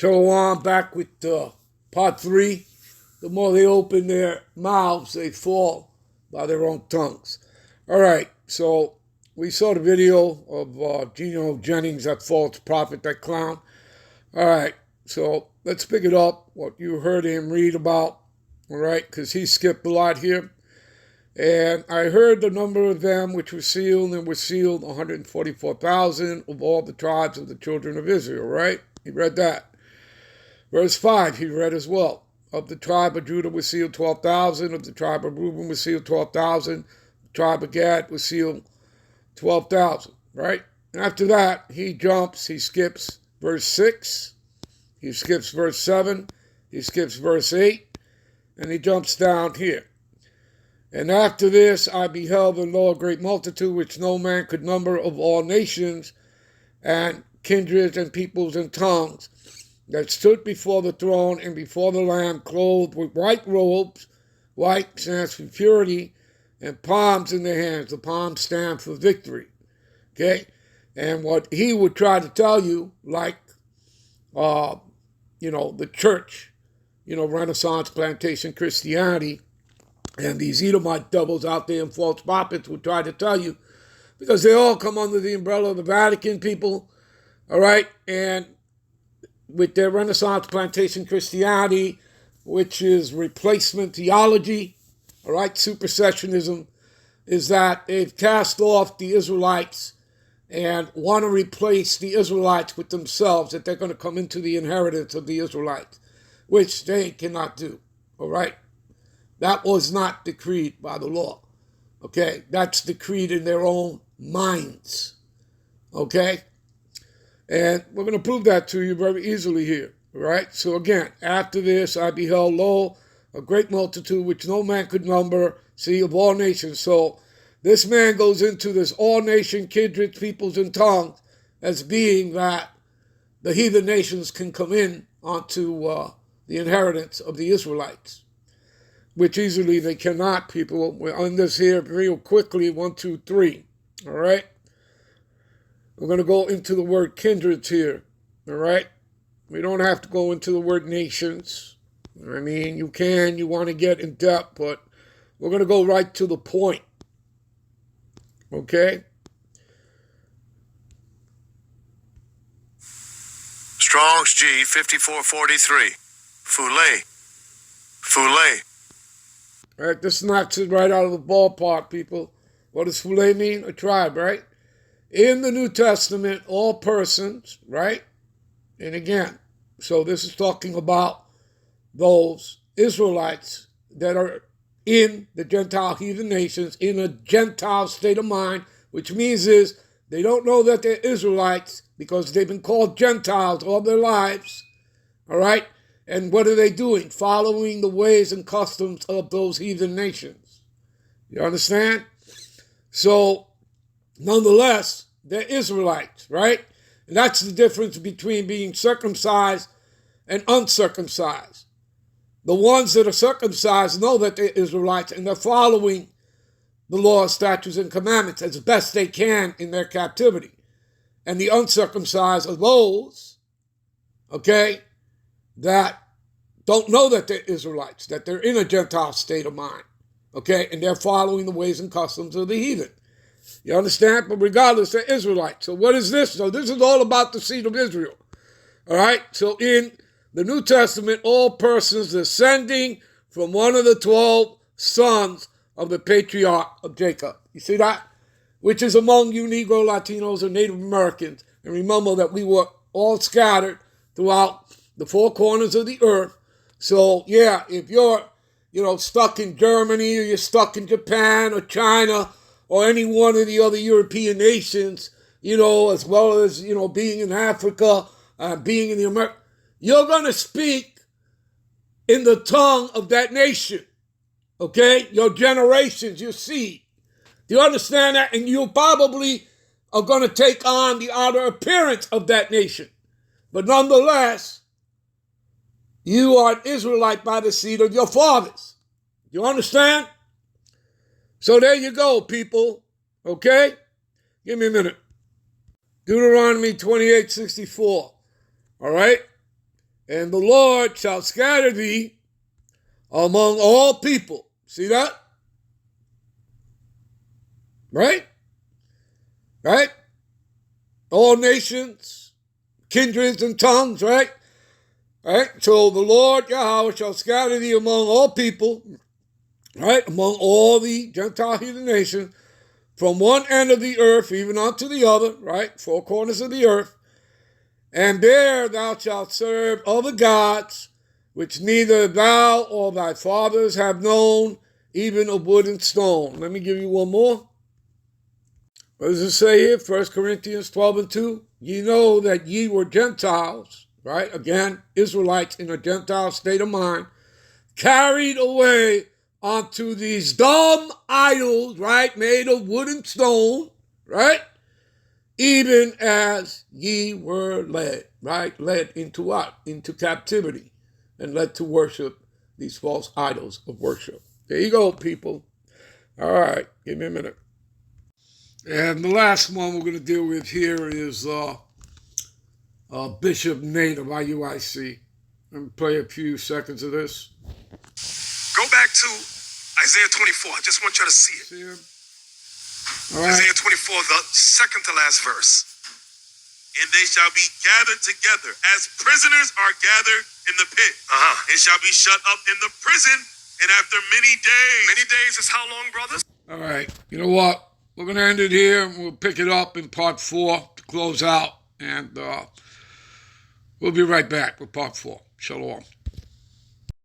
Shalom, back with part 3. The more they open their mouths, they fall by their own tongues. All right, so we saw the video of Gino Jennings, that false prophet, that clown. All right, so let's pick it up, what you heard him read about, all right, because he skipped a lot here. And I heard the number of them which were sealed, and were sealed 144,000 of all the tribes of the children of Israel, right? He read that. Verse 5, he read as well. Of the tribe of Judah was sealed 12,000. Of the tribe of Reuben was sealed 12,000. The tribe of Gad was sealed 12,000, right? After that, he jumps, he skips verse 6. He skips verse 7. He skips verse 8. And he jumps down here. And after this, I beheld and lo, a great multitude, which no man could number, of all nations and kindreds and peoples and tongues, that stood before the throne and before the Lamb, clothed with white robes. White stands for purity, and palms in their hands. The palms stand for victory. Okay? And what he would try to tell you, like, the church, Renaissance, plantation Christianity, and these Edomite devils out there and false prophets would try to tell you, because they all come under the umbrella of the Vatican people, all right? And with their Renaissance plantation Christianity, which is replacement theology, all right, supersessionism, is that they've cast off the Israelites and want to replace the Israelites with themselves, that they're going to come into the inheritance of the Israelites, which they cannot do, all right? That was not decreed by the law, okay? That's decreed in their own minds, okay? And we're going to prove that to you very easily here, right? So again, after this, I beheld, lo, a great multitude, which no man could number, of all nations. So this man goes into this all nation, kindred, peoples, and tongues, as being that the heathen nations can come in onto the inheritance of the Israelites, which easily they cannot, people. We're on this here real quickly, 1, 2, 3, all right? We're going to go into the word kindreds here, all right? We don't have to go into the word nations. I mean, you want to get in depth, but we're going to go right to the point, okay? Strong's G 5443. Foulet. All right, this knocks it right out of the ballpark, people. What does Foulet mean? A tribe, right? In the New Testament, all persons, right? And again, so this is talking about those Israelites that are in the Gentile heathen nations, in a Gentile state of mind, which means is they don't know that they're Israelites because they've been called Gentiles all their lives, all right? And what are they doing? Following the ways and customs of those heathen nations. You understand? So, nonetheless, they're Israelites, right? And that's the difference between being circumcised and uncircumcised. The ones that are circumcised know that they're Israelites, and they're following the law, statutes, and commandments as best they can in their captivity. And the uncircumcised are those, okay, that don't know that they're Israelites, that they're in a Gentile state of mind, okay, and they're following the ways and customs of the heathen. You understand? But regardless, they're Israelites. So what is this? So this is all about the seed of Israel. All right? So in the New Testament, all persons descending from one of the 12 sons of the patriarch of Jacob. You see that? Which is among you Negro, Latinos, and Native Americans. And remember that we were all scattered throughout the four corners of the earth. So, yeah, if you're, stuck in Germany, or you're stuck in Japan or China, or any one of the other European nations, as well as, being in Africa, being in the America, you're going to speak in the tongue of that nation, okay? Your generations, your seed. Do you understand that? And you probably are going to take on the outer appearance of that nation. But nonetheless, you are an Israelite by the seed of your fathers. You understand? So there you go, people. Okay? Give me a minute. Deuteronomy 28:64. All right? And the Lord shall scatter thee among all people. See that? Right? Right? All nations, kindreds, and tongues, right? Right? So the Lord Yahweh shall scatter thee among all people, right? Among all the Gentile heathen nations, from one end of the earth even unto the other, right? Four corners of the earth. And there thou shalt serve other gods, which neither thou or thy fathers have known, even of wood and stone. Let me give you one more. What does it say here? 1 Corinthians 12 and 2. Ye know that ye were Gentiles, right? Again, Israelites in a Gentile state of mind, carried away onto these dumb idols, right? Made of wood and stone, right? Even as ye were led, right? Led into what? Into captivity and led to worship these false idols of worship. There you go, people. All right, give me a minute. And the last one we're going to deal with here is Bishop Nate of IUIC. Let me play a few seconds of this. Go back to Isaiah 24. I just want you to see it. See him? All right. Isaiah 24, the second to last verse. And they shall be gathered together as prisoners are gathered in the pit. And shall be shut up in the prison. And after many days. Many days is how long, brothers? All right. You know what? We're going to end it here. We'll pick it up in part 4 to close out. And we'll be right back with part 4. Shalom.